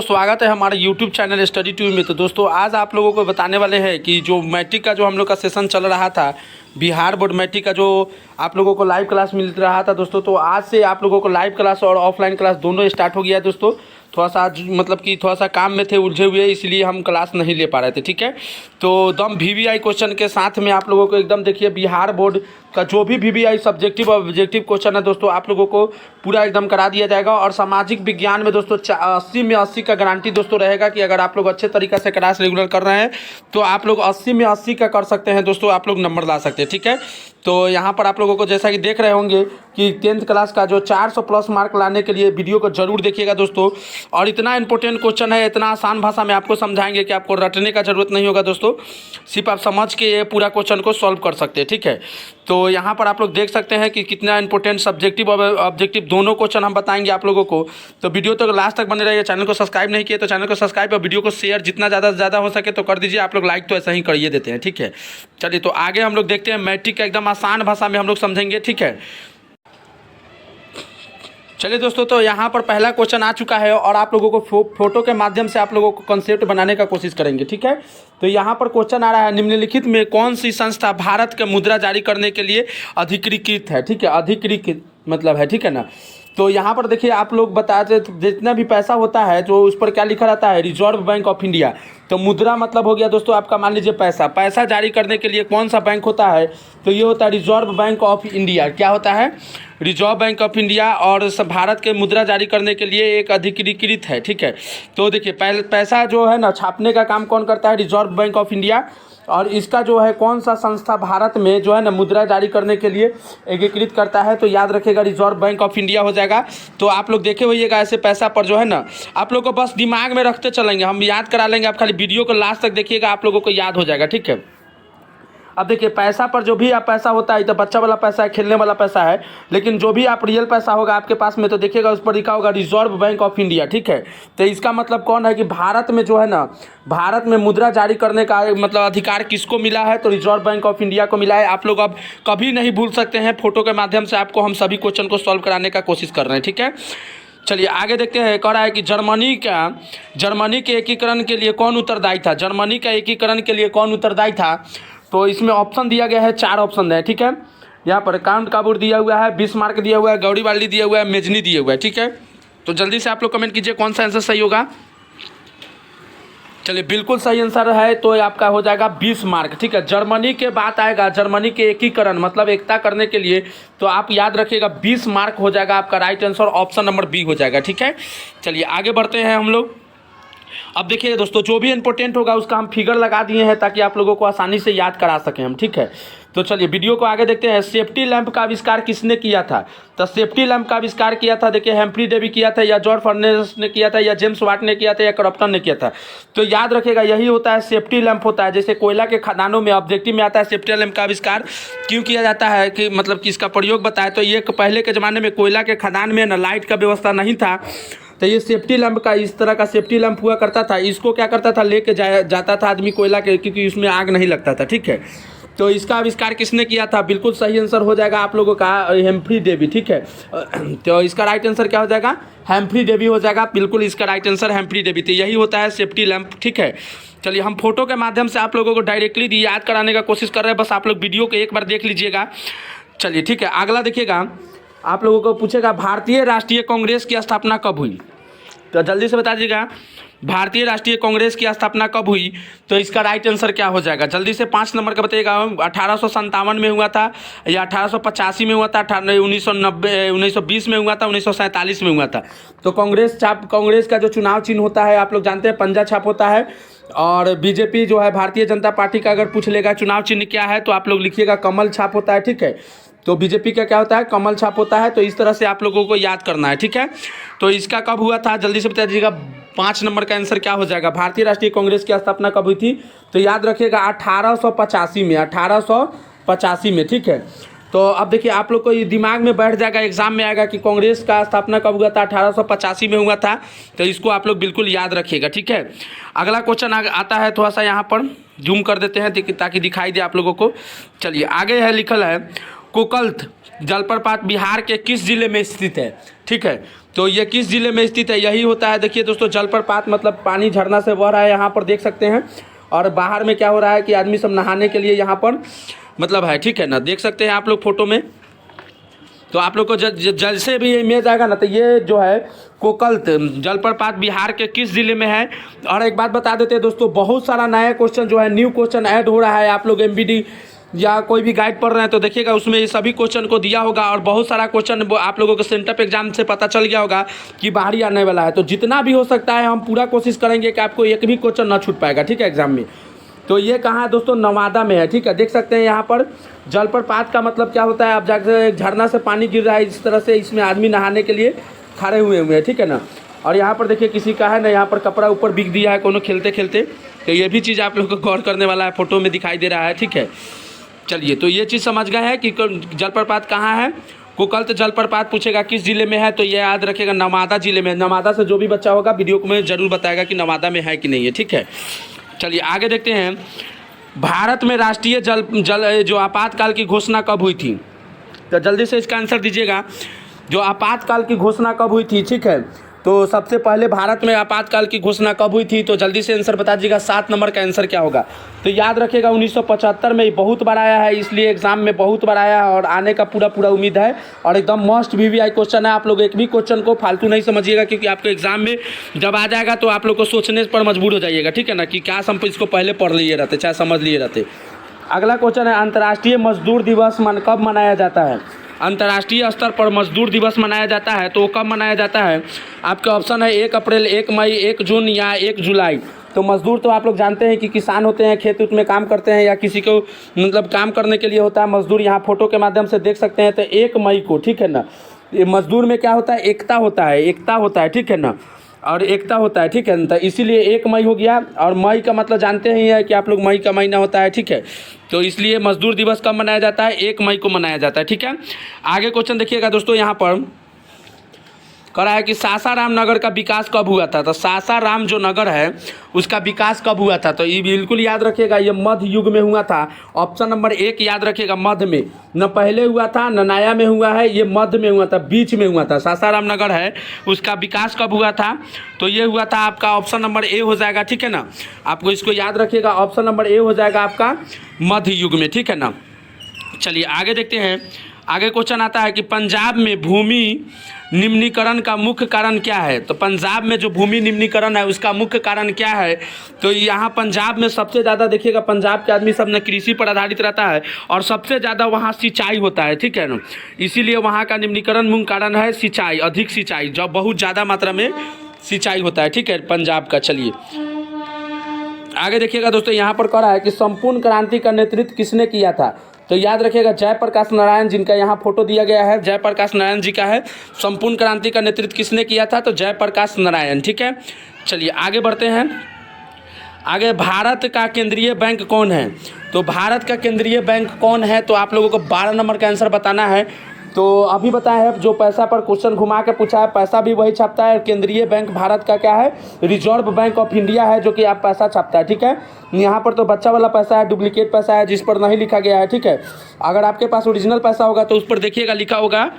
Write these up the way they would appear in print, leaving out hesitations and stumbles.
स्वागत है हमारे YouTube चैनल स्टडी ट्यूब में। तो दोस्तों आज आप लोगों को बताने वाले हैं कि जो मैट्रिक का जो हम लोग का सेशन चल रहा था, बिहार बोर्ड मैट्रिक का जो आप लोगों को लाइव क्लास मिल रहा था दोस्तों, तो आज से आप लोगों को लाइव क्लास और ऑफलाइन क्लास दोनों स्टार्ट हो गया है दोस्तों। थोड़ा सा आज मतलब कि थोड़ा सा काम में थे, उलझे हुए, इसलिए हम क्लास नहीं ले पा रहे थे, ठीक है। तो एकदम VVI क्वेश्चन के साथ में आप लोगों को एकदम देखिए बिहार बोर्ड का जो भी VVI सब्जेक्टिव और ऑब्जेक्टिव क्वेश्चन है दोस्तों, आप लोगों को पूरा एकदम करा दिया जाएगा। और सामाजिक विज्ञान में दोस्तों 80 में 80 का गारंटी दोस्तों रहेगा कि अगर आप लोग अच्छे तरीके से क्लास रेगुलर कर रहे हैं तो आप लोग 80 में 80 का कर सकते हैं दोस्तों, आप लोग नंबर ला सकते हैं, ठीक है। तो यहाँ पर आप लोगों को जैसा कि देख रहे होंगे कि 10th क्लास का जो 400 प्लस मार्क लाने के लिए वीडियो को जरूर देखिएगा दोस्तों। और इतना इंपॉर्टेंट क्वेश्चन है, इतना आसान भाषा में आपको समझाएंगे कि आपको रटने का जरूरत नहीं होगा दोस्तों, सिर्फ आप समझ के ये पूरा क्वेश्चन को सॉल्व कर सकते हैं, ठीक है। तो यहाँ पर आप लोग देख सकते हैं कि कितना इंपॉर्टेंट सब्जेक्टिव और ऑब्जेक्टिव दोनों क्वेश्चन हम बताएंगे आप लोगों को। तो वीडियो तो लास्ट तक बने रहिए। चैनल को सब्सक्राइब नहीं किए तो चैनल को सब्सक्राइब और वीडियो को शेयर जितना ज़्यादा से ज़्यादा हो सके तो कर दीजिए। आप लोग लाइक तो ऐसा ही करिए देते हैं, ठीक है। चलिए तो आगे हम लोग देखते हैं, मैट्रिक का एकदम आसान भाषा में हम लोग समझेंगे, ठीक है। चलिए दोस्तों, तो यहाँ पर पहला क्वेश्चन आ चुका है और आप लोगों को फोटो के माध्यम से आप लोगों को कॉन्सेप्ट बनाने का कोशिश करेंगे, ठीक है। तो यहाँ पर क्वेश्चन आ रहा है, निम्नलिखित में कौन सी संस्था भारत के मुद्रा जारी करने के लिए अधिकृत है, ठीक है। अधिकृत मतलब है, ठीक है ना। तो यहाँ पर देखिए आप लोग बताते जितना भी पैसा होता है जो उस पर क्या लिखा रहता है, रिजर्व बैंक ऑफ इंडिया। तो मुद्रा मतलब हो गया दोस्तों आपका, मान लीजिए पैसा जारी करने के लिए कौन सा बैंक होता है, तो ये होता है रिजर्व बैंक ऑफ इंडिया। क्या होता है? Reserve bank of India. और भारत के मुद्रा जारी करने के लिए एक अधिकृत है, ठीक है। तो देखिए पैसा जो है ना छापने का काम कौन करता है? Reserve bank of India. और इसका जो है कौन सा संस्था भारत में जो है ना मुद्रा जारी करने के लिए एकीकृत करता है, तो याद रखेगा रिजर्व बैंक ऑफ इंडिया हो जाएगा। तो आप लोग देखे होइएगा ऐसे पैसा पर जो है ना आप लोग को बस दिमाग में रखते चलेंगे, हम याद करा लेंगे, आप खाली वीडियो को लास्ट तक देखिएगा, आप लोगों को याद हो जाएगा, ठीक है। अब देखिए पैसा पर जो भी आप पैसा होता है तो बच्चा वाला पैसा है, खेलने वाला पैसा है, लेकिन जो भी आप रियल पैसा होगा आपके पास में तो देखिएगा उस पर लिखा होगा रिजर्व बैंक ऑफ इंडिया, ठीक है। तो इसका मतलब कौन है कि भारत में जो है ना, भारत में मुद्रा जारी करने का मतलब अधिकार किसको मिला है? तो रिजर्व बैंक ऑफ इंडिया को मिला है। आप लोग अब कभी नहीं भूल सकते हैं, फोटो के माध्यम से आपको हम सभी क्वेश्चन को सॉल्व कराने का कोशिश कर रहे हैं, ठीक है। चलिए आगे देखते हैं। कह रहा है कि जर्मनी के एकीकरण के लिए कौन उत्तरदायी था? जर्मनी का एकीकरण के लिए कौन उत्तरदायी था? तो इसमें ऑप्शन दिया गया है, 4 ऑप्शन है, ठीक है। यहाँ पर काउंट काबूर दिया हुआ है, बिस्मार्क दिया हुआ है, गौरीवाल्डी दिया हुआ है, मेजनी दिया हुआ है, ठीक है। तो जल्दी से आप लोग कमेंट कीजिए कौन सा आंसर सही होगा। चलिए बिल्कुल सही आंसर है, तो आपका हो जाएगा बिस्मार्क, ठीक है। जर्मनी के बात आएगा, जर्मनी के एकीकरण मतलब एकता करने के लिए, तो आप याद रखिएगा बिस्मार्क हो जाएगा आपका right answer, option number b हो जाएगा, ठीक है। चलिए आगे बढ़ते हैं हम लोग। अब देखिए दोस्तों जो भी इंपॉर्टेंट होगा उसका हम फिगर लगा दिए हैं ताकि आप लोगों को आसानी से याद करा सकें हम, ठीक है। तो चलिए वीडियो को आगे देखते हैं। सेफ्टी लैंप का आविष्कार किसने किया था? तो सेफ्टी लैंप का आविष्कार किया था देखिए हम्फ्री डेवी किया था, या जॉर्ज फर्नेस ने किया था, या जेम्स वाट ने किया था, या क्रॉम्पटन ने किया था। तो याद रखिएगा यही होता है सेफ्टी लैंप होता है। जैसे कोयला के खदानों में ऑब्जेक्टिव में आता है सेफ्टी लैंप का आविष्कार क्यों किया जाता है, कि मतलब कि इसका प्रयोग बताया। तो ये पहले के ज़माने में कोयला के खदान में ना लाइट का व्यवस्था नहीं था, तो ये सेफ्टी लैंप का इस तरह का सेफ्टी लैंप हुआ करता था। इसको क्या करता था, लेके जाता था आदमी कोयला के, क्योंकि इसमें आग नहीं लगता था, ठीक है। तो इसका आविष्कार किसने किया था? बिल्कुल सही आंसर हो जाएगा आप लोगों का हम्फ्री डेवी, ठीक है। तो इसका राइट आंसर क्या हो जाएगा? हम्फ्री डेवी हो जाएगा, बिल्कुल इसका राइट आंसर हम्फ्री डेवी। तो यही होता है सेफ्टी लैंप, ठीक है। चलिए हम फोटो के माध्यम से आप लोगों को डायरेक्टली याद कराने का कोशिश कर रहे हैं, बस आप लोग वीडियो को एक बार देख लीजिएगा। चलिए ठीक है, अगला देखिएगा, आप लोगों को पूछेगा भारतीय राष्ट्रीय कांग्रेस की स्थापना कब हुई? तो जल्दी से बता दीजिएगा भारतीय राष्ट्रीय कांग्रेस की स्थापना कब हुई? तो इसका राइट आंसर क्या हो जाएगा? जल्दी से 5 नंबर का बताइएगा। 1857 में हुआ था, या 1885 में हुआ था, 1920 में हुआ था, 1947 में हुआ था। तो कांग्रेस का जो चुनाव चिन्ह होता है आप लोग जानते हैं, पंजा छाप होता है। और बीजेपी जो है भारतीय जनता पार्टी का अगर पूछ लेगा चुनाव चिन्ह क्या है, तो आप लोग लिखिएगा कमल छाप होता है, ठीक है। तो बीजेपी का क्या होता है? कमल छाप होता है। तो इस तरह से आप लोगों को याद करना है, ठीक है। तो इसका कब हुआ था जल्दी से बता दीजिएगा। 5 नंबर का आंसर क्या हो जाएगा? भारतीय राष्ट्रीय कांग्रेस की स्थापना कब हुई थी? तो याद रखिएगा 1885 में, 1885 में, ठीक है। तो अब देखिए आप लोग को ये दिमाग में बैठ जाएगा, एग्जाम में आएगा कि कांग्रेस का स्थापना कब हुआ था? 1885 में हुआ था। तो इसको आप लोग बिल्कुल याद रखिएगा, ठीक है। अगला क्वेश्चन आता है, थोड़ा सा यहाँ पर जूम कर देते हैं ताकि दिखाई दे आप लोगों को। चलिए आगे है, लिखल है कोकल्थ जलप्रपात बिहार के किस जिले में स्थित है? ठीक है, तो ये किस ज़िले में स्थित है? यही होता है, देखिए दोस्तों, जलप्रपात मतलब पानी झरना से बह रहा है, यहाँ पर देख सकते हैं। और बाहर में क्या हो रहा है कि आदमी सब नहाने के लिए यहाँ पर मतलब है, ठीक है ना, देख सकते हैं आप लोग फोटो में। तो आप लोग को जैसे भी इमेज आएगा ना, तो ये जो है कोकल्त जलप्रपात बिहार के किस ज़िले में है। और एक बात बता देते हैं दोस्तों, बहुत सारा नया क्वेश्चन जो है, न्यू क्वेश्चन ऐड हो रहा है। आप लोग एमबीडी या कोई भी गाइड पढ़ रहे हैं तो देखिएगा, उसमें ये सभी क्वेश्चन को दिया होगा। और बहुत सारा क्वेश्चन आप लोगों को सेंटअप एग्जाम से पता चल गया होगा कि बाहरी आने वाला है। तो जितना भी हो सकता है हम पूरा कोशिश करेंगे कि आपको एक भी क्वेश्चन ना छूट पाएगा, ठीक है, एग्जाम में। तो ये कहाँ है दोस्तों? नवादा में है, ठीक है। देख सकते हैं यहाँ पर जलप्रपात का मतलब क्या होता है, आप जाकर एक झरना से पानी गिर रहा है इस तरह से, इसमें आदमी नहाने के लिए खड़े हुए हैं, ठीक है ना। और यहाँ पर देखिए किसी का है ना, यहाँ पर कपड़ा ऊपर बिक दिया है कोनो खेलते खेलते। तो ये भी चीज़ आप लोग को गौर करने वाला है, फोटो में दिखाई दे रहा है, ठीक है। चलिए, तो ये चीज़ समझ गए हैं कि जलप्रपात कहाँ है। कोकल्त जलप्रपात पूछेगा किस जिले में है, तो ये याद रखेगा नवादा जिले में। नवादा से जो भी बच्चा होगा वीडियो को में ज़रूर बताएगा कि नवादा में है कि नहीं है, ठीक है। चलिए आगे देखते हैं, भारत में राष्ट्रीय जल जो आपातकाल की घोषणा कब हुई थी? तो जल्दी से इसका आंसर दीजिएगा, जो आपातकाल की घोषणा कब हुई थी, ठीक है। तो सबसे पहले भारत में आपातकाल की घोषणा कब हुई थी? तो जल्दी से आंसर बता दीजिएगा, 7 नंबर का आंसर क्या होगा? तो याद रखिएगा 1975 में। बहुत बार आया है, इसलिए एग्जाम में बहुत बार आया है और आने का पूरा उम्मीद है। और एकदम मस्ट VVI क्वेश्चन है। आप लोग एक भी क्वेश्चन को फालतू नहीं समझिएगा, क्योंकि आपको एग्जाम में जब आ जाएगा तो आप लोग को सोचने पर मजबूर हो जाइएगा, ठीक है ना, कि क्या हम इसको पहले पढ़ लिए रहते, चाहे समझ लिए रहते। अगला क्वेश्चन है, अंतर्राष्ट्रीय मजदूर दिवस कब मनाया जाता है? अंतर्राष्ट्रीय स्तर पर मजदूर दिवस मनाया जाता है, तो वो कब मनाया जाता है? आपका ऑप्शन है 1 अप्रैल, 1 मई, 1 जून या 1 जुलाई। तो मजदूर तो आप लोग जानते हैं कि किसान होते हैं, खेत उत में काम करते हैं, या किसी को मतलब काम करने के लिए होता है मजदूर। यहाँ फोटो के माध्यम से देख सकते हैं। तो 1 मई को, ठीक है ना। ये मजदूर में क्या होता है? एकता होता है, ठीक है ना, और एकता होता है, ठीक है। तो इसीलिए 1 मई हो गया। और मई का मतलब जानते ही हैं कि आप लोग, मई का महीना होता है, ठीक है। तो इसलिए मजदूर दिवस कब मनाया जाता है? 1 मई को मनाया जाता है, ठीक है। आगे क्वेश्चन देखिएगा दोस्तों, यहाँ पर करा है कि सासाराम नगर का विकास कब हुआ था? तो सासाराम जो नगर है उसका विकास कब हुआ था? तो ये बिल्कुल याद रखिएगा, ये मध्य युग में हुआ था। ऑप्शन नंबर 1 याद रखिएगा, मध्य में। न पहले हुआ था न नया में हुआ है, ये मध्य में हुआ था, बीच में हुआ था। सासाराम नगर है उसका विकास कब हुआ था? तो ये हुआ था आपका ऑप्शन नंबर A हो जाएगा, ठीक है ना। आपको इसको याद रखिएगा, ऑप्शन नंबर A हो जाएगा आपका मध्य युग में, ठीक है ना। चलिए आगे देखते हैं। आगे क्वेश्चन आता है कि पंजाब में भूमि निम्नीकरण का मुख्य कारण क्या है? तो पंजाब में जो भूमि निम्नीकरण है उसका मुख्य कारण क्या है? तो यहाँ पंजाब में सबसे ज़्यादा देखिएगा, पंजाब के आदमी सब ने कृषि पर आधारित रहता है और सबसे ज़्यादा वहाँ सिंचाई होता है, ठीक है ना। इसीलिए वहाँ का निम्नीकरण मुख्य कारण है सिंचाई, अधिक सिंचाई, जब बहुत ज़्यादा मात्रा में सिंचाई होता है, ठीक है, पंजाब का। चलिए आगे देखिएगा दोस्तों, यहाँ पर कह रहा है कि संपूर्ण क्रांति का नेतृत्व किसने किया था? तो याद रखिएगा जयप्रकाश नारायण, जिनका यहाँ फोटो दिया गया है, जयप्रकाश नारायण जी का है। संपूर्ण क्रांति का नेतृत्व किसने किया था? तो जयप्रकाश नारायण, ठीक है। चलिए आगे बढ़ते हैं। आगे, भारत का केंद्रीय बैंक कौन है? तो भारत का केंद्रीय बैंक कौन है? तो आप लोगों को 12 नंबर का आंसर बताना है। तो अभी बताया है, जो पैसा पर क्वेश्चन घुमा के पूछा है, पैसा भी वही छापता है। केंद्रीय बैंक भारत का क्या है? रिजर्व बैंक ऑफ इंडिया है, जो कि आप पैसा छापता है, ठीक है। यहाँ पर तो बच्चा वाला पैसा है, डुप्लीकेट पैसा है, जिस पर नहीं लिखा गया है, ठीक है। अगर आपके पास ओरिजिनल पैसा होगा तो उस पर देखिएगा लिखा होगा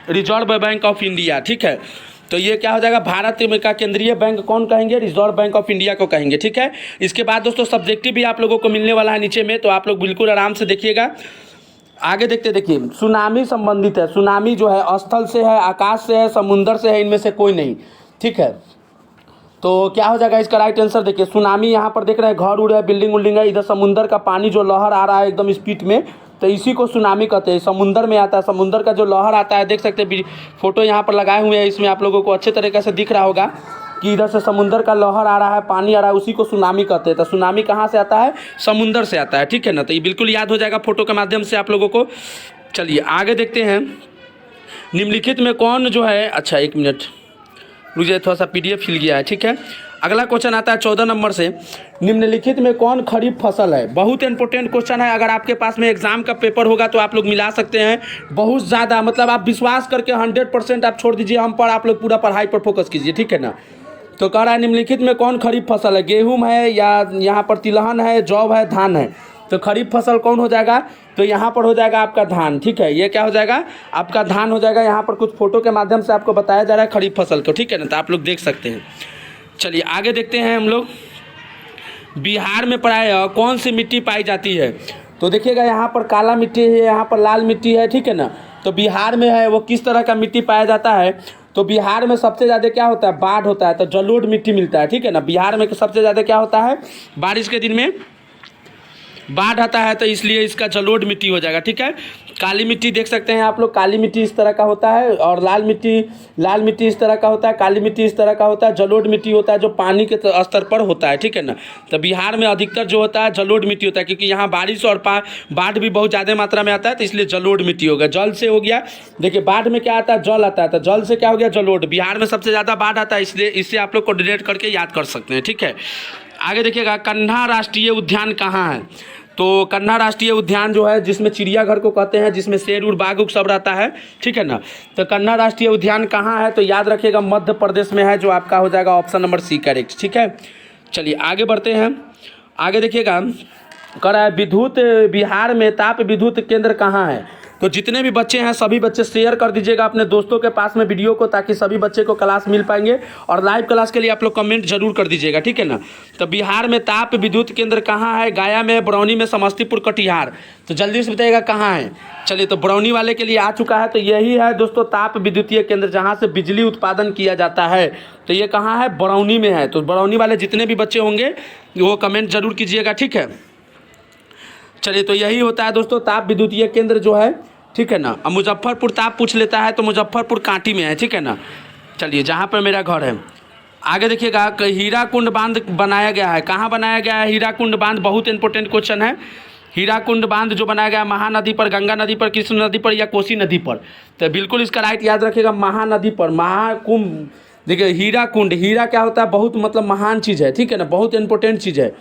रिजर्व बैंक ऑफ इंडिया, ठीक है। तो ये क्या हो जाएगा? भारत का केंद्रीय बैंक कौन कहेंगे? रिजर्व बैंक ऑफ इंडिया को कहेंगे, ठीक है। इसके बाद दोस्तों सब्जेक्टिव भी आप लोगों को मिलने वाला है नीचे में, तो आप लोग बिल्कुल आराम से देखिएगा। आगे देखते, देखिए सुनामी संबंधित है। सुनामी जो है स्थल से है, आकाश से है, समुंदर से है, इनमें से कोई नहीं, ठीक है। तो क्या हो जाएगा इसका राइट आंसर? देखिए सुनामी, यहाँ पर देख रहे हैं घर उड़ है, बिल्डिंग उल्डिंग है, इधर समुंदर का पानी जो लहर आ रहा है एकदम स्पीड में, तो इसी को सुनामी कहते हैं। समुंदर में आता है, समुंदर का जो लहर आता है, देख सकते हैं फोटो यहाँ पर लगाए हुए हैं, इसमें आप लोगों को अच्छे तरीके से दिख रहा होगा कि इधर से समुंदर का लहर आ रहा है, पानी आ रहा है, उसी को सुनामी कहते हैं। तो सुनामी कहाँ से आता है? समुंदर से आता है, ठीक है ना। तो ये बिल्कुल याद हो जाएगा फोटो के माध्यम से आप लोगों को। चलिए आगे देखते हैं, निम्नलिखित में कौन जो है, अच्छा 1 मिनट रुकिए, थोड़ा सा PDF हिल गया है, ठीक है। अगला क्वेश्चन आता है 14 नंबर से, निम्नलिखित में कौन खरीफ फसल है? बहुत इंपॉर्टेंट क्वेश्चन है। अगर आपके पास में एग्जाम का पेपर होगा तो आप लोग मिला सकते हैं, बहुत ज़्यादा, मतलब आप विश्वास करके 100% आप छोड़ दीजिए हम पर, आप लोग पूरा पढ़ाई पर फोकस कीजिए, ठीक है ना। तो कह रहा है निम्नलिखित में कौन खरीफ फसल है? गेहूँ है, या यहाँ पर तिलहन है, जौ है, धान है? तो खरीफ फसल कौन हो जाएगा, तो यहाँ पर हो जाएगा आपका धान। ठीक है, ये क्या हो जाएगा आपका धान हो जाएगा। यहाँ पर कुछ फोटो के माध्यम से आपको बताया जा रहा है खरीफ फसल को। ठीक है ना, तो आप लोग देख सकते हैं। चलिए आगे देखते हैं हम लोग, बिहार में प्रायः कौन सी मिट्टी पाई जाती है। तो देखिएगा यहाँ पर काला मिट्टी है, यहाँ पर लाल मिट्टी है। ठीक है ना, तो बिहार में है वो किस तरह का मिट्टी पाया जाता है, तो बिहार में सबसे ज़्यादा क्या होता है, बाढ़ होता है, तो जलोढ़ मिट्टी मिलता है। ठीक है ना, बिहार में सबसे ज़्यादा क्या होता है, बारिश के दिन में बाढ़ आता है, तो इसलिए इसका जलोढ़ मिट्टी हो जाएगा। ठीक है, काली मिट्टी देख सकते हैं आप लोग, काली मिट्टी इस तरह का होता है, और लाल मिट्टी इस तरह का होता है, काली मिट्टी इस तरह का होता है, जलोढ़ मिट्टी होता है जो पानी के स्तर पर होता है। ठीक है ना, तो बिहार में अधिकतर जो होता है जलोढ़ मिट्टी होता है, क्योंकि यहाँ बारिश और बाढ़ भी बहुत ज़्यादा मात्रा में आता है, तो इसलिए जलोढ़ मिट्टी होगा। जल से हो गया, देखिए बाढ़ में क्या आता है, जल आता है, तो जल से क्या हो गया, जलोढ़। बिहार में सबसे ज़्यादा बाढ़ आता है, इसलिए इससे आप लोग कोऑर्डिनेट करके याद कर सकते हैं। ठीक है, आगे देखिएगा, कन्हा राष्ट्रीय उद्यान कहाँ है। तो कन्हा राष्ट्रीय उद्यान जो है, जिसमें चिड़ियाघर को कहते हैं, जिसमें शेर उर बाघ उघ सब रहता है। ठीक है ना, तो कन्हा राष्ट्रीय उद्यान कहाँ है, तो याद रखिएगा मध्य प्रदेश में है, जो आपका हो जाएगा ऑप्शन नंबर सी करेक्ट। ठीक है, चलिए आगे बढ़ते हैं। आगे देखिएगा, कह रहा है विद्युत बिहार में ताप विद्युत केंद्र कहाँ है। तो जितने भी बच्चे हैं सभी बच्चे शेयर कर दीजिएगा अपने दोस्तों के पास में वीडियो को, ताकि सभी बच्चे को क्लास मिल पाएंगे। और लाइव क्लास के लिए आप लोग कमेंट जरूर कर दीजिएगा। ठीक है ना, तो बिहार में ताप विद्युत केंद्र कहाँ है, गया में, बरौनी में, समस्तीपुर, कटिहार। तो जल्दी से बताइएगा कहाँ है। चलिए, तो बरौनी वाले के लिए आ चुका है, तो यही है दोस्तों ताप विद्युतीय केंद्र, जहाँ से बिजली उत्पादन किया जाता है। तो ये कहाँ है, बरौनी में है। तो बरौनी वाले जितने भी बच्चे होंगे वो कमेंट जरूर कीजिएगा। ठीक है, चलिए, तो यही होता है दोस्तों ताप विद्युतीय केंद्र जो है। ठीक है ना, अब मुजफ्फरपुर ताप पूछ लेता है, तो मुजफ्फरपुर कांटी में है। ठीक है ना, चलिए जहाँ पर मेरा घर है। आगे देखिएगा, हीराकुंड बांध बनाया गया है, कहाँ बनाया गया है हीराकुंड बांध, बहुत इंपॉर्टेंट क्वेश्चन है। हीराकुंड बांध जो बनाया गया है, महानदी पर, गंगा नदी पर, कृष्ण नदी पर, या कोसी नदी पर। तो बिल्कुल इसका राइट याद रखिएगा, महानदी पर, महाकुंभ। देखिए हीराकुंड, हीरा क्या होता है, बहुत मतलब महान चीज़ है। ठीक है ना, बहुत इंपॉर्टेंट चीज़ है।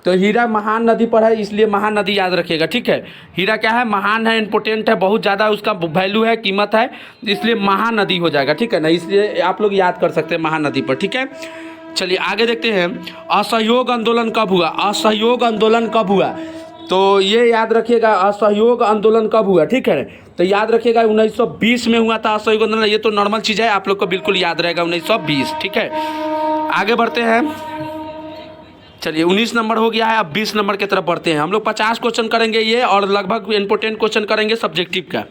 तो हीरा महान नदी पर है, इसलिए महानदी याद रखिएगा। ठीक है, हीरा क्या है, महान है, इंपॉर्टेंट है, बहुत ज़्यादा उसका वैल्यू है, कीमत है, इसलिए महानदी हो जाएगा। ठीक है ना, इसलिए आप लोग याद कर सकते हैं महानदी पर। ठीक है, चलिए आगे देखते हैं, असहयोग आंदोलन कब हुआ। असहयोग आंदोलन कब हुआ, तो ये याद रखिएगा, असहयोग आंदोलन कब हुआ। ठीक है, तो याद रखिएगा 1920 में हुआ था असहयोग आंदोलन। ये तो नॉर्मल चीज़ है, आप लोग को बिल्कुल याद रहेगा 1920। ठीक है, आगे बढ़ते हैं। चलिए 19 नंबर हो गया है, अब 20 नंबर की तरफ बढ़ते हैं। हम लोग 50 क्वेश्चन करेंगे ये, और लगभग इंपॉर्टेंट क्वेश्चन करेंगे सब्जेक्टिव का।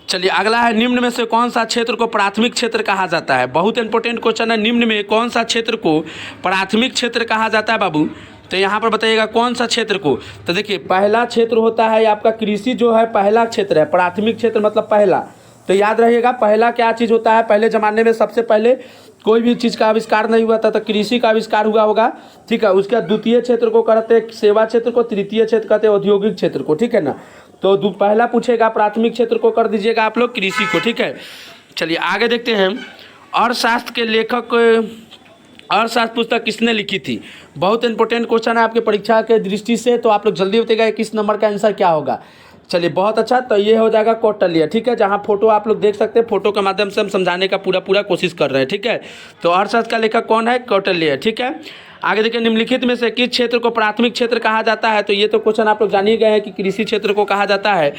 चलिए अगला है, निम्न में से कौन सा क्षेत्र को प्राथमिक क्षेत्र कहा जाता है। बहुत इंपॉर्टेंट क्वेश्चन है, निम्न में कौन सा क्षेत्र को प्राथमिक क्षेत्र कहा जाता है बाबू। तो यहाँ पर बताइएगा कौन सा क्षेत्र को। तो देखिए पहला क्षेत्र होता है आपका कृषि, जो है पहला क्षेत्र है, प्राथमिक क्षेत्र मतलब पहला। तो याद रहिएगा पहला क्या चीज़ होता है, पहले ज़माने में सबसे पहले कोई भी चीज़ का आविष्कार नहीं हुआ था, तो कृषि का आविष्कार हुआ होगा। ठीक है, उसका द्वितीय क्षेत्र को कहते हैं सेवा क्षेत्र को, तृतीय क्षेत्र कहते हैं औद्योगिक क्षेत्र को। ठीक है ना, तो पहला पूछेगा प्राथमिक क्षेत्र को कर दीजिएगा आप लोग कृषि को। ठीक है, चलिए आगे देखते हैं, अर्थशास्त्र के लेखक, अर्थशास्त्र पुस्तक किसने लिखी थी। बहुत इंपॉर्टेंट क्वेश्चन है आपके परीक्षा के दृष्टि से, तो आप लोग जल्दी बताइएगा किस नंबर का आंसर क्या होगा। चलिए बहुत अच्छा, तो ये हो जाएगा कौटिल्य। ठीक है, जहाँ फोटो आप लोग देख सकते हैं, फोटो के माध्यम से हम समझाने का पूरा कोशिश कर रहे हैं। ठीक है, तो अर्थशास्त्र का लेखक कौन है, कौटिल्य। ठीक है, आगे देखिए, निम्नलिखित में से किस क्षेत्र को प्राथमिक क्षेत्र कहा जाता है। तो ये तो क्वेश्चन आप लोग जान ही गए हैं कि कृषि क्षेत्र को कहा जाता है।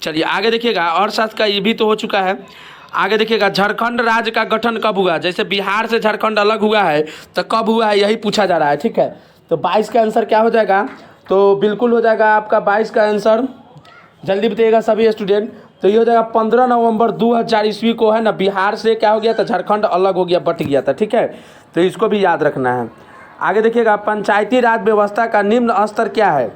चलिए आगे देखिएगा, अर्थशास्त्र का ये भी तो हो चुका है। आगे देखिएगा, झारखंड राज्य का गठन कब हुआ। जैसे बिहार से झारखंड अलग हुआ है, तो कब हुआ है यही पूछा जा रहा है। ठीक है, तो 22 का आंसर क्या हो जाएगा, तो बिल्कुल हो जाएगा आपका 22 का आंसर, जल्दी बताइएगा सभी स्टूडेंट। तो ये हो जाएगा 15 नवंबर 2000 ईस्वी को, है ना, बिहार से क्या हो गया था, झारखंड अलग हो गया, बट गया था। ठीक है, तो इसको भी याद रखना है। आगे देखिएगा, पंचायती राज व्यवस्था का निम्न स्तर क्या है।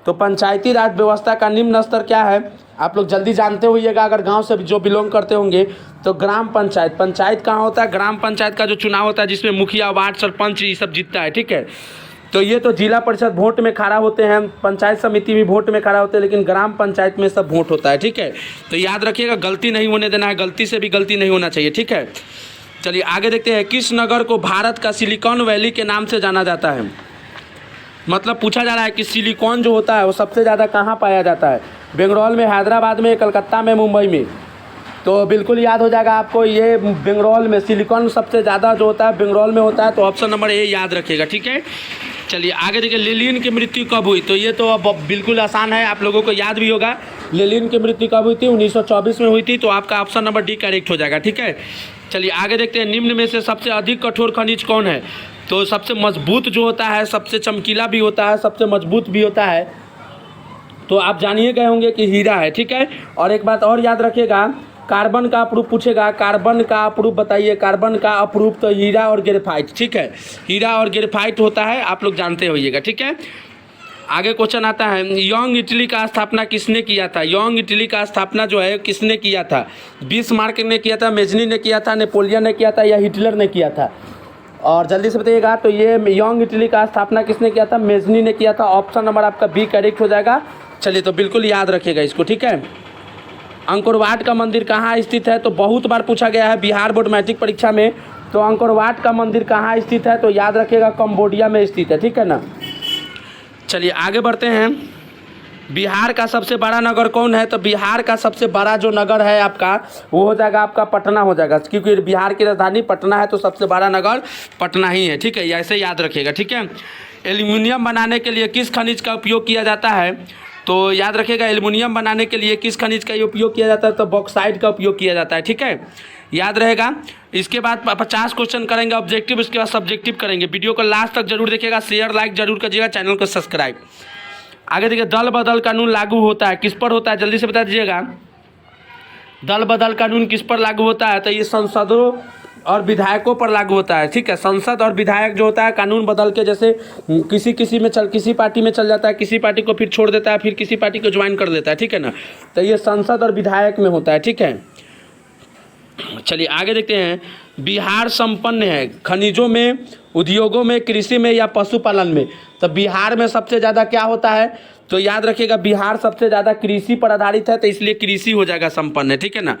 तो पंचायती राज व्यवस्था का निम्न स्तर क्या है, आप लोग जल्दी जानते होइएगा, अगर गांव से जो बिलोंग करते होंगे। तो ग्राम पंचायत, पंचायत कहाँ होता है, ग्राम पंचायत का जो चुनाव होता है, जिसमें मुखिया, वार्ड, सरपंच ये सब जीतता है। ठीक है, तो ये तो जिला परिषद वोट में खड़ा होते हैं, पंचायत समिति भी वोट में खड़ा होते हैं, लेकिन ग्राम पंचायत में सब वोट होता है। ठीक है, तो याद रखिएगा गलती नहीं होने देना है, गलती से भी गलती नहीं होना चाहिए। ठीक है, चलिए आगे देखते हैं, किस नगर को भारत का सिलिकॉन वैली के नाम से जाना जाता है। मतलब पूछा जा रहा है कि सिलिकॉन जो होता है वो सबसे ज़्यादा कहाँ पाया जाता है, बेंगलौर में, हैदराबाद में, कलकत्ता में, मुंबई में। तो बिल्कुल याद हो जाएगा आपको, ये बेंगलौर में सिलिकॉन सबसे ज़्यादा जो होता है बेंगलौर में होता है। तो ऑप्शन नंबर ए याद रखिएगा। ठीक है, चलिए आगे देखिए, लेनिन की मृत्यु कब हुई? तो ये तो अब बिल्कुल आसान है, आप लोगों को याद भी होगा। लेनिन की मृत्यु कब हुई थी? 1924 में हुई थी। तो आपका ऑप्शन नंबर डी करेक्ट हो जाएगा, ठीक है। चलिए आगे देखते हैं, निम्न में से सबसे अधिक कठोर खनिज कौन है? तो सबसे मजबूत जो होता है, सबसे चमकीला भी होता है, सबसे मजबूत भी होता है, तो आप जानिए गए होंगे कि हीरा है, ठीक है। और एक बात और याद रखिएगा, कार्बन का अप्रूप पूछेगा, कार्बन का अप्रूप बताइए। कार्बन का अप्रूप तो हीरा और ग्रेफाइट, ठीक है, हीरा और ग्रेफाइट होता है, आप लोग जानते होइएगा, ठीक है। आगे क्वेश्चन आता है, योंग इटली का स्थापना किसने किया था? योंग इटली का स्थापना जो है किसने किया था? बिस्मार्क ने किया था, मेजनी ने किया था, नेपोलियन ने किया था, या हिटलर ने किया था? और जल्दी से बताइएगा। तो ये योंग इटली का स्थापना किसने किया था? मेजनी ने किया था। ऑप्शन नंबर आपका बी करेक्ट हो जाएगा। चलिए तो बिल्कुल याद रखिएगा इसको, ठीक है। अंकोरवाट का मंदिर कहाँ स्थित है? तो बहुत बार पूछा गया है बिहार बोर्ड मैट्रिक परीक्षा में। तो अंकोरवाट का मंदिर कहाँ स्थित है? तो याद रखिएगा कंबोडिया में स्थित है, ठीक है ना। चलिए आगे बढ़ते हैं, बिहार का सबसे बड़ा नगर कौन है? तो बिहार का सबसे बड़ा जो नगर है आपका, वो हो जाएगा आपका पटना हो जाएगा, क्योंकि बिहार की राजधानी पटना है, तो सबसे बड़ा नगर पटना ही है, ठीक है। ऐसे याद रखिएगा, ठीक है। एल्युमिनियम बनाने के लिए किस खनिज का उपयोग किया जाता है? तो याद रखिएगा, एल्युमिनियम बनाने के लिए किस खनिज का उपयोग किया जाता है? तो बॉक्साइट का उपयोग किया जाता है, ठीक है, याद रहेगा। इसके बाद 50 क्वेश्चन करेंगे ऑब्जेक्टिव, उसके बाद सब्जेक्टिव करेंगे। वीडियो को लास्ट तक जरूर देखिएगा, शेयर लाइक जरूर करिएगा, चैनल को सब्सक्राइब। आगे देखिए, दल बदल कानून लागू होता है किस पर होता है? जल्दी से बता दीजिएगा, दल बदल कानून किस पर लागू होता है? तो ये संसदों और विधायकों पर लागू होता है, ठीक है। संसद और विधायक जो होता है, कानून बदल के जैसे किसी पार्टी में चल जाता है, किसी पार्टी को फिर छोड़ देता है, फिर किसी पार्टी को ज्वाइन कर लेता है, ठीक है ना। तो ये संसद और विधायक में होता है, ठीक है। चलिए आगे देखते हैं, बिहार संपन्न है खनिजों में, उद्योगों में, कृषि में या पशुपालन में? तो बिहार में सबसे ज़्यादा क्या होता है? तो याद रखिएगा, बिहार सबसे ज़्यादा कृषि पर आधारित है, तो इसलिए कृषि हो जाएगा संपन्न है, ठीक है ना।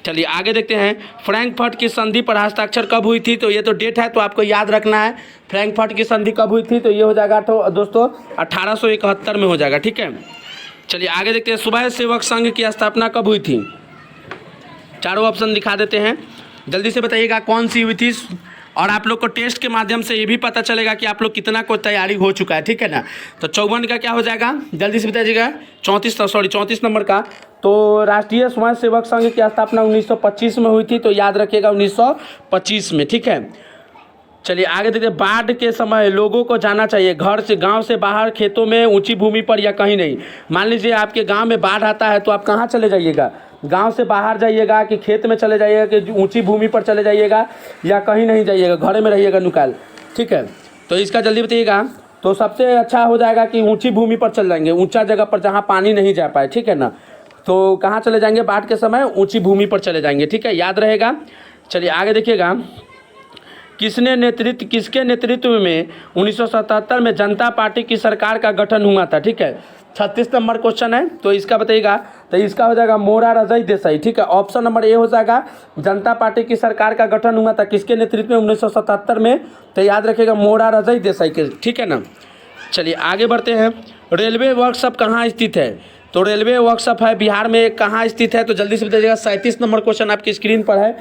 चलिए आगे देखते हैं, फ्रैंकफर्ट की संधि पर हस्ताक्षर कब हुई थी? तो ये तो डेट है, तो आपको याद रखना है। फ्रैंकफर्ट की संधि कब हुई थी? तो ये हो जाएगा तो दोस्तों 1871 में हो जाएगा, ठीक है। चलिए आगे देखते हैं, स्वयं सेवक संघ की स्थापना कब हुई थी? चारों ऑप्शन दिखा देते हैं, जल्दी से बताइएगा कौन सी हुई थी। और आप लोग को टेस्ट के माध्यम से ये भी पता चलेगा कि आप लोग कितना को तैयारी हो चुका है, ठीक है ना। तो 54 का क्या हो जाएगा? जल्दी से बताइएगा। 34 नंबर का। तो राष्ट्रीय स्वयं सेवक संघ की स्थापना 1925 में हुई थी, तो याद रखिएगा 1925 में, ठीक है। चलिए आगे देखिए, बाढ़ के समय लोगों को जाना चाहिए घर से, गांव से बाहर, खेतों में, ऊंची भूमि पर या कहीं नहीं? मान लीजिए आपके गांव में बाढ़ आता है, तो आप कहाँ चले जाइएगा? गांव से बाहर जाइएगा कि खेत में चले जाइएगा कि ऊंची भूमि पर चले जाइएगा, या कहीं नहीं जाइएगा, घर में रहिएगा नुकाल, ठीक है। तो इसका जल्दी बताइएगा। तो सबसे अच्छा हो जाएगा कि ऊंची भूमि पर चल जाएंगे, ऊंचा जगह पर जहाँ पानी नहीं जा पाए, ठीक है ना। तो कहाँ चले जाएंगे बाढ़ के समय? ऊंची भूमि पर चले जाएंगे, ठीक है, याद रहेगा। चलिए आगे देखिएगा, किसके नेतृत्व में 1977 में जनता पार्टी की सरकार का गठन हुआ था? ठीक है, 36 नंबर क्वेश्चन है, तो इसका बताइएगा। तो इसका हो जाएगा मोरारजई देसाई, ठीक है। ऑप्शन नंबर ए हो जाएगा, जनता पार्टी की सरकार का गठन हुआ था किसके नेतृत्व में? 1977 में। तो याद रखिएगा मोरारजई देसाई के, ठीक है ना। चलिए आगे बढ़ते हैं, रेलवे वर्कशॉप कहाँ स्थित है? तो रेलवे वर्कशॉप है बिहार में, कहाँ स्थित है? तो जल्दी से बताइएगा। 37 नंबर क्वेश्चन आपकी स्क्रीन पर है,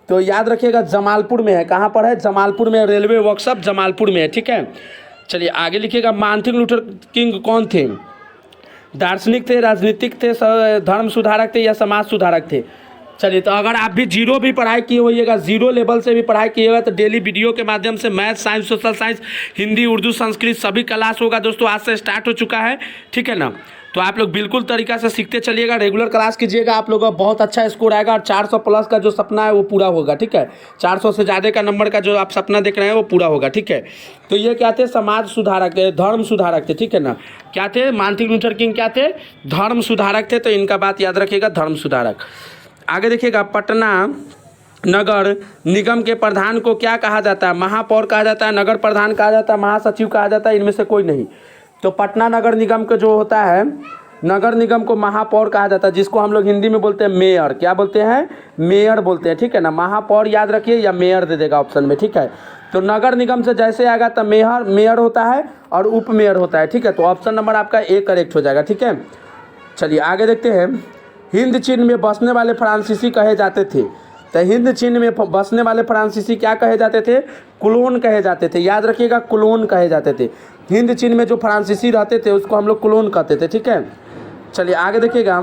तो याद रखिएगा जमालपुर में है। कहाँ पर है? जमालपुर में। रेलवे वर्कशॉप जमालपुर में है, ठीक है। चलिए आगे लिखिएगा, मार्टिन लूथर किंग कौन थे? दार्शनिक थे, राजनीतिक थे, धर्म सुधारक थे या समाज सुधारक थे? चलिए, तो अगर आप भी जीरो भी पढ़ाई किए होइएगा, जीरो लेवल से भी पढ़ाई किएगा, तो डेली वीडियो के माध्यम से math, science, social science, Hindi, Urdu, Sanskrit सभी क्लास होगा दोस्तों, आज से स्टार्ट हो चुका है, ठीक है ना। तो आप लोग बिल्कुल तरीका से सीखते चलिएगा, रेगुलर क्लास कीजिएगा, आप लोगों का बहुत अच्छा स्कोर आएगा और 400 प्लस का जो सपना है वो पूरा होगा, ठीक है। 400 से ज़्यादा का नंबर का जो आप सपना देख रहे हैं वो पूरा होगा, ठीक है। तो ये क्या थे? समाज सुधारक, धर्म सुधारक थे, ठीक है ना। क्या थे? मार्टिन लूथर किंग क्या थे? धर्म सुधारक थे, तो इनका बात याद रखिएगा, धर्म सुधारक। आगे देखिएगा, पटना नगर निगम के प्रधान को क्या कहा जाता है? महापौर कहा जाता है, नगर प्रधान कहा जाता है, महासचिव कहा जाता है, इनमें से कोई नहीं। तो पटना नगर निगम का जो होता है, नगर निगम को महापौर कहा जाता है, जिसको हम लोग हिंदी में बोलते हैं मेयर। क्या बोलते हैं? मेयर बोलते हैं, ठीक है ना। महापौर याद रखिए या मेयर दे देगा ऑप्शन में, ठीक है। तो नगर निगम से जैसे आएगा तो मेयर होता है और उप मेयर होता है, ठीक है। तो ऑप्शन नंबर आपका ए करेक्ट हो जाएगा, ठीक है। चलिए आगे देखते हैं, हिंद चीन में बसने वाले फ्रांसीसी कहे जाते थे, तो हिंद चीन में बसने वाले फ्रांसीसी क्या कहे जाते थे? कुलोन कहे जाते थे। याद रखिएगा, कुलोन कहे जाते थे। हिंद चीन में जो फ्रांसीसी रहते थे उसको हम लोग कुलोन कहते थे, ठीक है। चलिए आगे देखिएगा,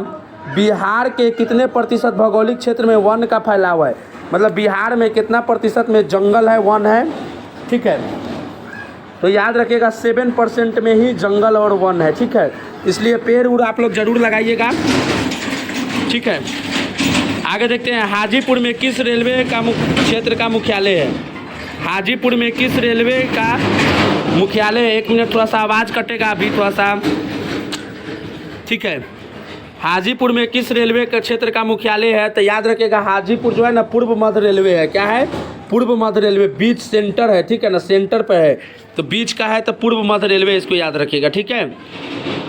बिहार के कितने प्रतिशत भौगोलिक क्षेत्र में वन का फैलाव है? मतलब बिहार में कितना प्रतिशत में जंगल है, वन है, ठीक है। तो याद रखिएगा 7% में ही जंगल और वन है, ठीक है। इसलिए पेड़ उड़ आप लोग जरूर लगाइएगा, ठीक है। आगे देखते हैं, हाजीपुर में किस रेलवे का क्षेत्र का मुख्यालय है? हाजीपुर में किस रेलवे का मुख्यालय है? 1 मिनट, थोड़ा सा आवाज़ कटेगा अभी थोड़ा सा, ठीक है। हाजीपुर में किस रेलवे का क्षेत्र का मुख्यालय है? तो याद रखिएगा, हाजीपुर जो है ना पूर्व मध्य रेलवे है। क्या है? पूर्व मध्य रेलवे। बीच सेंटर है, ठीक है ना, सेंटर पे है, तो बीच का है तो पूर्व मध्य रेलवे, इसको याद रखिएगा, ठीक है।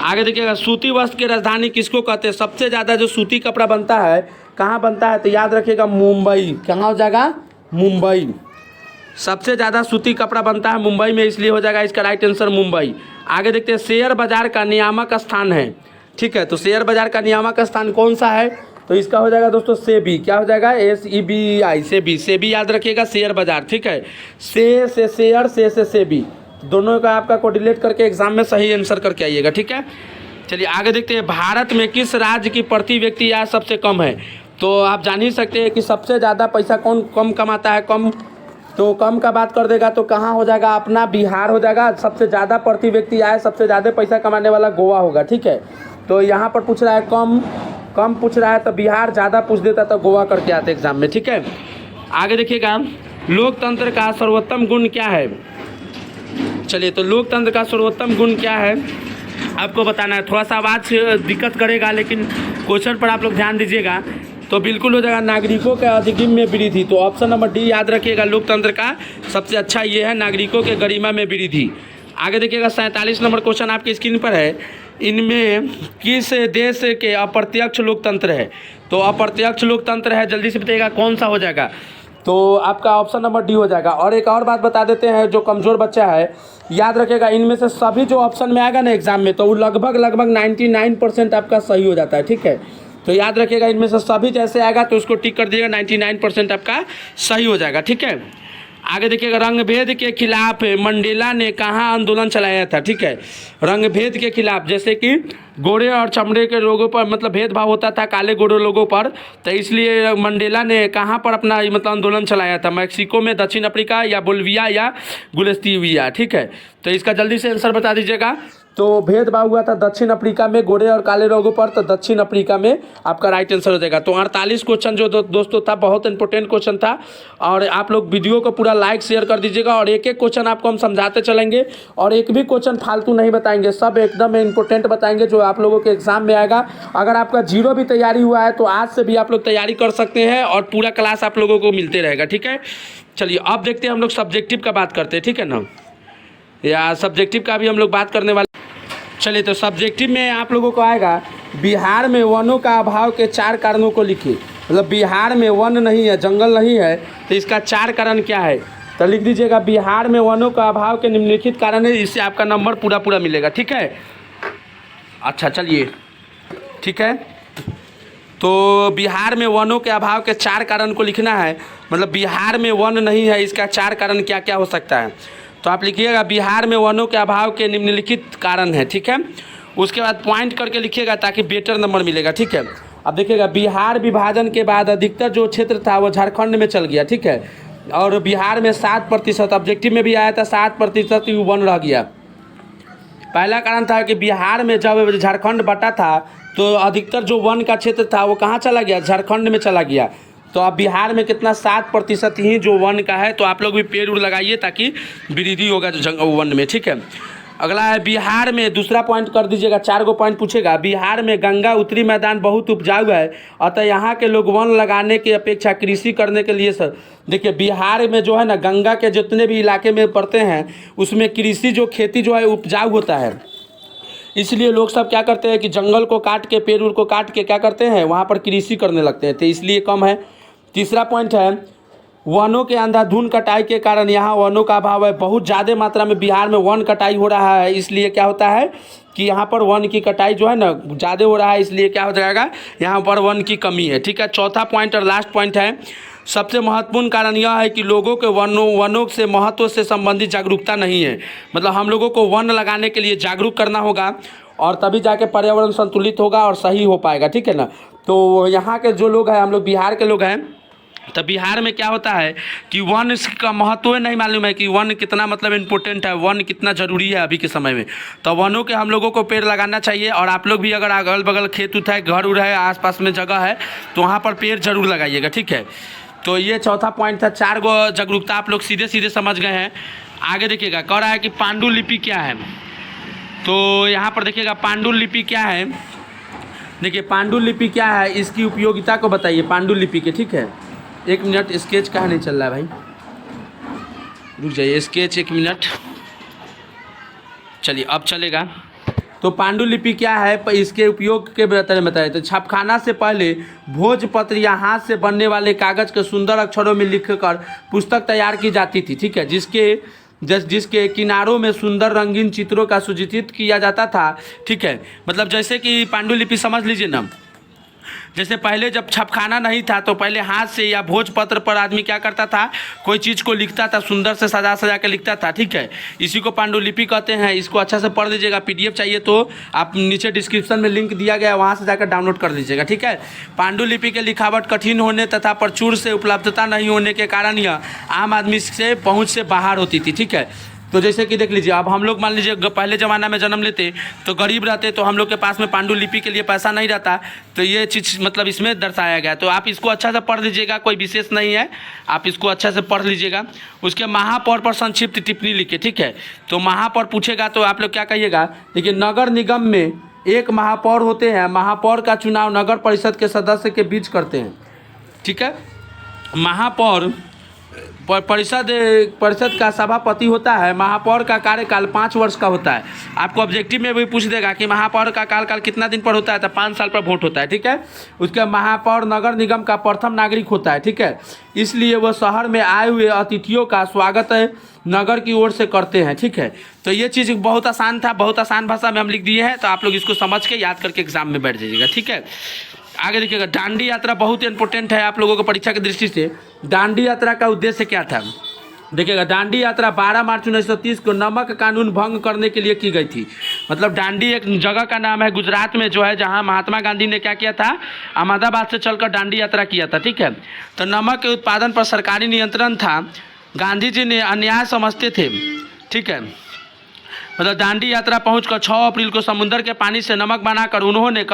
आगे देखिएगा, सूती वस्त्र की राजधानी किसको कहते हैं? सबसे ज़्यादा जो सूती कपड़ा बनता है कहाँ बनता है? तो याद रखिएगा मुंबई। कहाँ हो जाएगा? मुंबई। सबसे ज़्यादा सूती कपड़ा बनता है मुंबई में, इसलिए हो जाएगा इसका राइट आंसर मुंबई। आगे देखते हैं, शेयर बाजार का नियामक स्थान है, ठीक है। तो शेयर बाजार का नियामक स्थान कौन सा है? तो इसका हो जाएगा दोस्तों सेबी। क्या हो जाएगा? SEBI, सेबी। सेबी याद रखिएगा, शेयर बाजार, ठीक है। से शेयर, से सेबी, दोनों का आपका कोऑर्डिनेट करके एग्जाम में सही आंसर करके आइएगा, ठीक है। चलिए आगे देखते हैं, भारत में किस राज्य की प्रति व्यक्ति आय सबसे कम है? तो आप जान ही सकते हैं कि सबसे ज़्यादा पैसा कौन कम कमाता है? कम, तो कम का बात कर देगा तो कहाँ हो जाएगा? अपना बिहार हो जाएगा। सबसे ज़्यादा प्रति व्यक्ति आय, सबसे ज़्यादा पैसा कमाने वाला गोवा होगा, ठीक है। तो यहाँ पर पूछ रहा है कम पूछ रहा है, तो बिहार ज़्यादा पूछ देता तो गोवा करके आते एग्जाम में, ठीक है। आगे देखिएगा, लोकतंत्र का सर्वोत्तम गुण क्या है? चलिए, तो लोकतंत्र का सर्वोत्तम गुण क्या है आपको बताना है। थोड़ा सा आवाज़ दिक्कत करेगा, लेकिन क्वेश्चन पर आप लोग ध्यान दीजिएगा तो बिल्कुल हो जाएगा। नागरिकों के अधिगम में वृद्धि। तो ऑप्शन नंबर डी याद रखिएगा, लोकतंत्र का सबसे अच्छा ये है, नागरिकों के गरिमा में वृद्धि। आगे देखिएगा, 47 नंबर क्वेश्चन आपकी स्क्रीन पर है, इनमें किस देश के अप्रत्यक्ष लोकतंत्र है? तो अप्रत्यक्ष लोकतंत्र है, जल्दी से बताइएगा कौन सा हो जाएगा? तो आपका ऑप्शन नंबर डी हो जाएगा। और एक और बात बता देते हैं, जो कमज़ोर बच्चा है याद रखिएगा, इनमें से सभी जो ऑप्शन में आएगा ना एग्जाम में, तो वो लगभग 99% आपका सही हो जाता है, ठीक है। तो याद रखिएगा, इनमें से सभी जैसे आएगा तो उसको टिक कर दिएगा, 99% आपका सही हो जाएगा, ठीक है। आगे देखिएगा, रंगभेद के खिलाफ मंडेला ने कहाँ आंदोलन चलाया था? ठीक है, रंगभेद के खिलाफ, जैसे कि गोरे और चमड़े के लोगों पर मतलब भेदभाव होता था काले गोरे लोगों पर, तो इसलिए मंडेला ने कहाँ पर अपना मतलब आंदोलन चलाया था? मैक्सिको में, दक्षिण अफ्रीका, या बोलिविया, या गुलेस्टिविया? ठीक है, तो इसका जल्दी से आंसर बता दीजिएगा। तो भेदभाव हुआ था दक्षिण अफ्रीका में गोरे और काले लोगों पर, तो दक्षिण अफ्रीका में आपका राइट आंसर हो जाएगा। तो 48 क्वेश्चन जो दोस्तों था, बहुत इंपॉर्टेंट क्वेश्चन था, और आप लोग वीडियो को पूरा लाइक शेयर कर दीजिएगा, और एक एक क्वेश्चन आपको हम समझाते चलेंगे, और एक भी क्वेश्चन फालतू नहीं बताएंगे, सब एकदम इंपॉर्टेंट बताएंगे जो आप लोगों के एग्जाम में आएगा। अगर आपका जीरो भी तैयारी हुआ है तो आज से भी आप लोग तैयारी कर सकते हैं, और पूरा क्लास आप लोगों को मिलते रहेगा, ठीक है। चलिए अब देखते हैं, हम लोग सब्जेक्टिव का बात करते हैं, ठीक है ना, या सब्जेक्टिव का भी हम लोग बात करने वाले। चलिए, तो सब्जेक्टिव में आप लोगों को आएगा, बिहार में वनों का अभाव के 4 कारणों को लिखिए। मतलब बिहार में वन नहीं है, जंगल नहीं है, तो इसका 4 कारण क्या है? तो लिख दीजिएगा, बिहार में वनों का अभाव के निम्नलिखित कारण है। इससे आपका नंबर पूरा मिलेगा, ठीक है। अच्छा चलिए, ठीक है, तो बिहार में वनों के अभाव के 4 कारण को लिखना है। मतलब बिहार में वन नहीं है, इसका 4 कारण क्या क्या हो सकता है? तो आप लिखिएगा, बिहार में वनों के अभाव के निम्नलिखित कारण है, ठीक है। उसके बाद पॉइंट करके लिखिएगा ताकि बेटर नंबर मिलेगा, ठीक है। अब देखिएगा, बिहार विभाजन के बाद अधिकतर जो क्षेत्र था वो झारखंड में चल गया, ठीक है, और बिहार में 7%, ऑब्जेक्टिव में भी आया था 7% वन रह गया। पहला कारण था कि बिहार में जब झारखंड बटा था तो अधिकतर जो वन का क्षेत्र था वो कहाँ चला गया? झारखंड में चला गया। तो अब बिहार में कितना 7% ही जो वन का है, तो आप लोग भी पेड़ उड़ लगाइए ताकि वृद्धि होगा वन में, ठीक है। अगला है, बिहार में, दूसरा पॉइंट कर दीजिएगा, 4 गो पॉइंट पूछेगा। बिहार में गंगा उत्तरी मैदान बहुत उपजाऊ है, अतः यहाँ के लोग वन लगाने की अपेक्षा कृषि करने के लिए सर, देखिए बिहार में जो है ना, गंगा के जितने भी इलाके में पड़ते हैं उसमें कृषि जो खेती जो है उपजाऊ होता है, इसलिए लोग सब क्या करते हैं कि जंगल को काट के, पेड़ को काट के क्या करते हैं, वहाँ पर कृषि करने लगते हैं, तो इसलिए कम है। तीसरा पॉइंट है, वनों के अंधाधुंध कटाई के कारण यहाँ वनों का अभाव है। बहुत ज़्यादा मात्रा में बिहार में वन कटाई हो रहा है, इसलिए क्या होता है कि यहाँ पर वन की कटाई जो है ना ज़्यादा हो रहा है, इसलिए क्या हो जाएगा, यहाँ पर वन की कमी है, ठीक है। चौथा पॉइंट और लास्ट पॉइंट है, सबसे महत्वपूर्ण कारण यह है कि लोगों के वनों से महत्व से संबंधित जागरूकता नहीं है। मतलब हम लोगों को वन लगाने के लिए जागरूक करना होगा और तभी जाके पर्यावरण संतुलित होगा और सही हो पाएगा, ठीक है ना। तो यहाँ के जो लोग हैं, हम लोग बिहार के लोग हैं, तो बिहार में क्या होता है कि वन का महत्व नहीं मालूम है कि वन कितना मतलब इम्पोर्टेंट है, वन कितना ज़रूरी है अभी के समय में। तो वनों के हम लोगों को पेड़ लगाना चाहिए। और आप लोग भी अगर अगल बगल खेत उत है, घर उर है, आसपास में जगह है, तो वहाँ पर पेड़ जरूर लगाइएगा, ठीक है। तो ये चौथा पॉइंट था। 4 गो जागरूकता आप लोग सीधे सीधे समझ गए हैं। आगे देखिएगा, कह रहा है कि पांडुलिपि क्या है। तो यहाँ पर देखिएगा पांडुलिपि क्या है। देखिए पांडुलिपि क्या है, इसकी उपयोगिता को बताइए पांडुलिपि के, ठीक है। 1 मिनट, स्केच कहाँ नहीं चल रहा है भाई, रुक जाइए, स्केच 1 मिनट, चलिए अब चलेगा। तो पांडुलिपि क्या है, इसके उपयोग के बारे में बताइए। तो छापखाना से पहले भोजपत्र या हाथ से बनने वाले कागज़ के सुंदर अक्षरों में लिखकर पुस्तक तैयार की जाती थी, ठीक है, जिसके किनारों में सुंदर रंगीन चित्रों का सुचित्रित किया जाता था, ठीक है। मतलब जैसे कि पांडुलिपि समझ लीजिए ना, जैसे पहले जब छपखाना नहीं था तो पहले हाथ से या भोजपत्र पर आदमी क्या करता था, कोई चीज़ को लिखता था, सुंदर से सजा सजा के लिखता था, ठीक है। इसी को पांडुलिपि कहते हैं। इसको अच्छा से पढ़ लीजिएगा। PDF चाहिए तो आप नीचे डिस्क्रिप्शन में लिंक दिया गया है, वहाँ से जाकर डाउनलोड कर लीजिएगा, ठीक है। पांडुलिपि के लिखावट कठिन होने तथा प्रचुर से उपलब्धता नहीं होने के कारण यह आम आदमी से पहुँच से बाहर होती थी, ठीक है। तो जैसे कि देख लीजिए, अब हम लोग मान लीजिए पहले ज़माना में जन्म लेते तो गरीब रहते, तो हम लोग के पास में पांडुलिपि के लिए पैसा नहीं रहता, तो ये चीज़ मतलब इसमें दर्शाया गया। तो आप इसको अच्छा से पढ़ लीजिएगा, कोई विशेष नहीं है, आप इसको अच्छा से पढ़ लीजिएगा। उसके महापौर पर संक्षिप्त टिप्पणी लिखे, ठीक है। तो महापौर पूछेगा तो आप लोग क्या कहिएगा। देखिए, नगर निगम में एक महापौर होते हैं। महापौर का चुनाव नगर परिषद के सदस्य के बीच करते हैं, ठीक है। महापौर परिषद का सभापति होता है। महापौर का कार्यकाल 5 वर्ष का होता है। आपको ऑब्जेक्टिव में भी पूछ देगा कि महापौर का कार्यकाल कितना दिन पर होता है, तो 5 साल पर वोट होता है, ठीक है। उसके महापौर नगर निगम का प्रथम नागरिक होता है, ठीक है। इसलिए वह शहर में आए हुए अतिथियों का स्वागत नगर की ओर से करते हैं, ठीक है। तो ये चीज़ बहुत आसान था, बहुत आसान भाषा में हम लिख दिए हैं। तो आप लोग इसको समझ के याद करके एग्जाम में बैठ जाइएगा, ठीक है। आगे देखिएगा, दांडी यात्रा बहुत इंपॉर्टेंट है आप लोगों को परीक्षा की दृष्टि से। दांडी यात्रा का उद्देश्य क्या था, देखिएगा। दांडी यात्रा 12 मार्च 1930 को नमक कानून भंग करने के लिए की गई थी। मतलब दांडी एक जगह का नाम है गुजरात में जो है, जहां महात्मा गांधी ने क्या किया था, अहमदाबाद से चलकर दांडी यात्रा किया था, ठीक है। तो नमक के उत्पादन पर सरकारी नियंत्रण था। गांधी जी ने अन्याय समझते थे, ठीक है। मतलब दांडी यात्रा पहुंचकर 6 अप्रैल को समुद्र के पानी से नमक बनाकर उन्होंने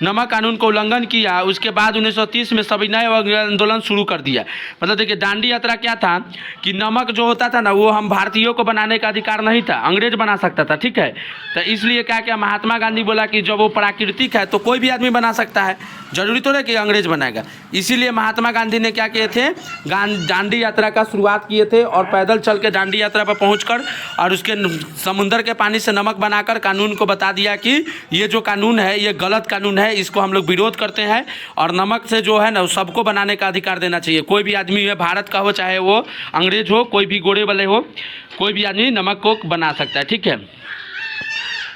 नमक कानून को उल्लंघन किया। उसके बाद 1930 में सविनय आंदोलन शुरू कर दिया। मतलब देखिए, दांडी यात्रा क्या था कि नमक जो होता था ना, वो हम भारतीयों को बनाने का अधिकार नहीं था, अंग्रेज बना सकता था, ठीक है। तो इसलिए क्या किया महात्मा गांधी, बोला कि जब वो प्राकृतिक है तो कोई भी आदमी बना सकता है, जरूरी तो नहीं कि अंग्रेज बनाएगा। इसीलिए महात्मा गांधी ने क्या किए थे, दांडी यात्रा का शुरुआत किए थे और पैदल चल के दांडी यात्रा पर पहुँचकर और उसके समुद्र के पानी से नमक बनाकर कानून को बता दिया कि ये जो कानून है ये गलत कानून है, इसको हम लोग विरोध करते हैं। और नमक से जो है ना, सबको बनाने का अधिकार देना चाहिए। कोई भी आदमी है, भारत का हो चाहे वो अंग्रेज हो, कोई भी गोरे वाले हो, कोई भी आदमी नमक को बना सकता है, ठीक है।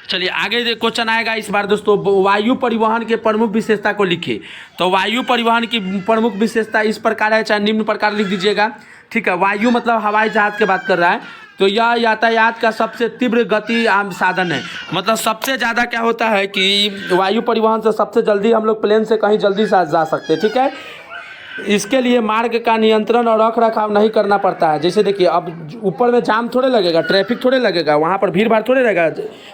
चलिए आगे क्वेश्चन आएगा इस बार दोस्तों, वायु परिवहन के प्रमुख विशेषता को लिखिए। तो वायु परिवहन की प्रमुख विशेषता इस प्रकार है, चाहे निम्न प्रकार लिख दीजिएगा, ठीक है। वायु मतलब हवाई जहाज की बात कर रहा है। तो यह यातायात का सबसे तीव्र गति आम साधन है। मतलब सबसे ज़्यादा क्या होता है कि वायु परिवहन से सबसे जल्दी हम लोग प्लेन से कहीं जल्दी से जा सकते हैं, ठीक है। इसके लिए मार्ग का नियंत्रण और रख रखाव नहीं करना पड़ता है। जैसे देखिए, अब ऊपर में जाम थोड़े लगेगा, ट्रैफिक थोड़े लगेगा, वहाँ पर भीड़ भाड़ थोड़े रहेगा,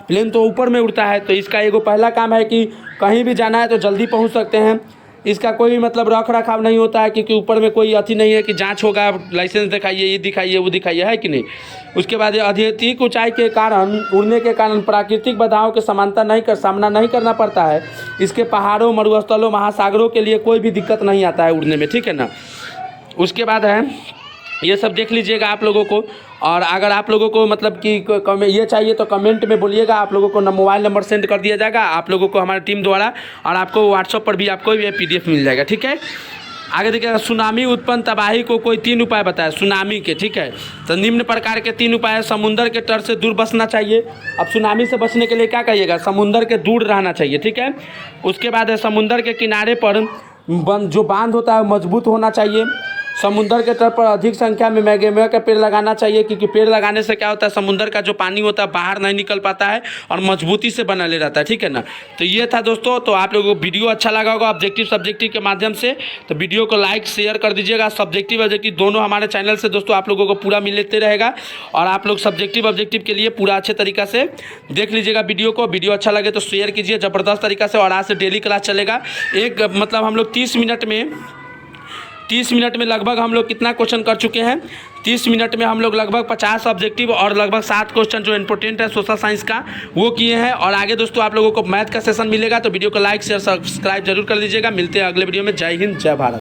प्लेन तो ऊपर में उड़ता है। तो इसका एगो पहला काम है कि कहीं भी जाना है तो जल्दी पहुँच सकते हैं। इसका कोई मतलब रख रखाव नहीं होता है, क्योंकि ऊपर में कोई अथी नहीं है कि जांच होगा, लाइसेंस दिखाइए, ये दिखाइए, वो दिखाइए, है कि नहीं। उसके बाद अधिक ऊंचाई के कारण, उड़ने के कारण प्राकृतिक बाधाओं के सामना नहीं करना पड़ता है। इसके पहाड़ों, मरुस्थलों, महासागरों के लिए कोई भी दिक्कत नहीं आता है उड़ने में, ठीक है ना। उसके बाद है, ये सब देख लीजिएगा आप लोगों को। और अगर आप लोगों को मतलब कि ये चाहिए तो कमेंट में बोलिएगा, आप लोगों को मोबाइल नंबर सेंड कर दिया जाएगा आप लोगों को हमारी टीम द्वारा, और आपको व्हाट्सएप पर भी आपको ये PDF मिल जाएगा, ठीक है। आगे देखिएगा, सुनामी उत्पन्न तबाही को कोई 3 उपाय बताए सुनामी के, ठीक है। तो निम्न प्रकार के 3 उपाय है। समुद्र के तट से दूर बसना चाहिए। अब सुनामी से बचने के लिए क्या कहिएगा, समुद्र के दूर रहना चाहिए, ठीक है। उसके बाद है, समुद्र के किनारे पर जो बांध होता है मजबूत होना चाहिए। समुद्र के तट पर अधिक संख्या में मैगेमिया का पेड़ लगाना चाहिए, क्योंकि पेड़ लगाने से क्या होता है, समुद्र का जो पानी होता है बाहर नहीं निकल पाता है और मजबूती से बना ले रहता है, ठीक है ना। तो ये था दोस्तों, तो आप लोगों को वीडियो अच्छा लगा होगा ऑब्जेक्टिव सब्जेक्टिव के माध्यम से, तो वीडियो को लाइक शेयर कर दीजिएगा। सब्जेक्टिव ऑब्जेक्टिव दोनों हमारे चैनल से दोस्तों आप लोगों को पूरा मिलते रहेगा, और आप लोग सब्जेक्टिव ऑब्जेक्टिव के लिए पूरा अच्छे तरीक़ा से देख लीजिएगा वीडियो को। वीडियो अच्छा लगे तो शेयर कीजिए ज़बरदस्त तरीक़ा से, और आज से डेली क्लास चलेगा। एक मतलब हम लोग 30 मिनट में लगभग हम लोग कितना क्वेश्चन कर चुके हैं, 30 मिनट में हम लोग लगभग 50 ऑब्जेक्टिव और लगभग 7 क्वेश्चन जो इंपॉर्टेंट है सोशल साइंस का वो किए हैं। और आगे दोस्तों आप लोगों को मैथ का सेशन मिलेगा, तो वीडियो को लाइक शेयर सब्सक्राइब जरूर कर लीजिएगा। मिलते हैं अगले वीडियो में। जय हिंद, जय भारत।